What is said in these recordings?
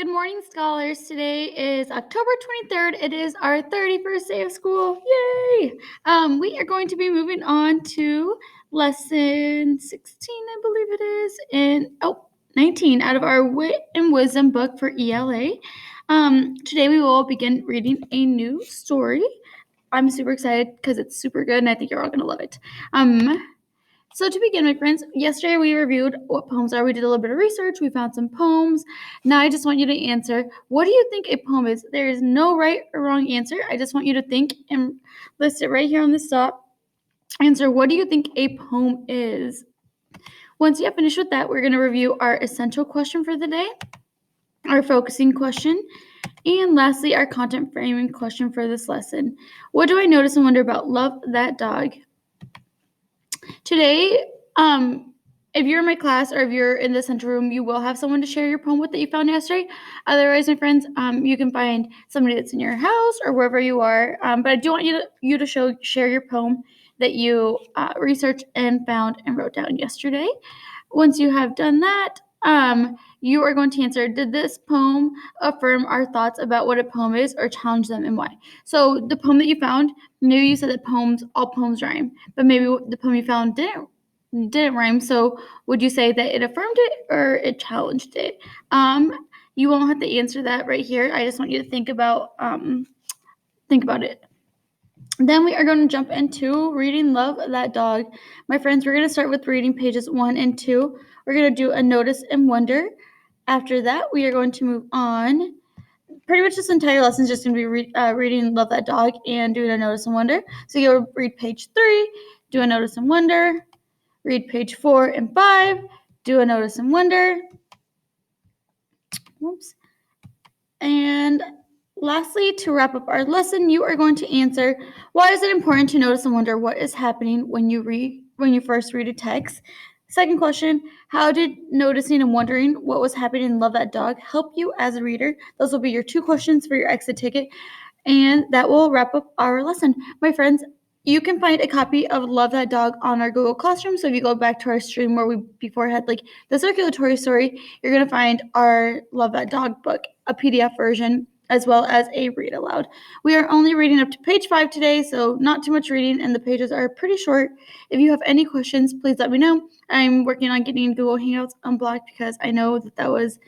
Good morning, scholars. Today is October 23rd. It is our 31st day of school. Yay! We are going to be moving on to lesson 16, I believe it is, and 19 out of our Wit and Wisdom book for ELA. Today we will begin reading a new story. I'm super excited because it's super good and I think you're all going to love it. So to begin, my friends, yesterday we reviewed what poems are. We did a little bit of research. We found some poems. Now I just want you to answer, what do you think a poem is? There is no right or wrong answer. I just want you to think and list it right here on the top. Answer, what do you think a poem is? Once you have finished with that, we're going to review our essential question for the day, our focusing question, and lastly, our content framing question for this lesson. What do I notice and wonder about Love That Dog? Today, if you're in my class or if you're in the central room, you will have someone to share your poem with that you found yesterday. Otherwise, my friends, you can find somebody that's in your house or wherever you are. But I do want you to share your poem that you researched and found and wrote down yesterday. Once you have done that, you are going to answer, did this poem affirm our thoughts about what a poem is or challenge them and why? So the poem that you found, maybe you said that all poems rhyme, but maybe the poem you found didn't rhyme. So would you say that it affirmed it or it challenged it? You won't have to answer that right here. I just want you to think about it. Then we are going to jump into reading Love That Dog. My friends, we're going to start with reading pages 1 and 2. We're going to do a notice and wonder. After that, we are going to move on. Pretty much this entire lesson is just going to be reading Love That Dog and doing a notice and wonder. So you'll read page 3, do a notice and wonder. Read page 4 and 5, do a notice and wonder. Whoops. And lastly, to wrap up our lesson, you are going to answer, why is it important to notice and wonder what is happening when you first read a text? Second question, how did noticing and wondering what was happening in Love That Dog help you as a reader? Those will be your 2 questions for your exit ticket, and that will wrap up our lesson. My friends, you can find a copy of Love That Dog on our Google Classroom. So if you go back to our stream where we before had like the circulatory story, you're going to find our Love That Dog book, a PDF version, as well as a read aloud. We are only reading up to page 5 today, so not too much reading, and the pages are pretty short. If you have any questions, please let me know. I'm working on getting Google Hangouts unblocked because I know that was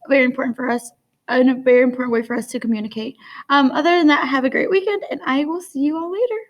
very important for us, and a very important way for us to communicate. Other than that, have a great weekend, and I will see you all later.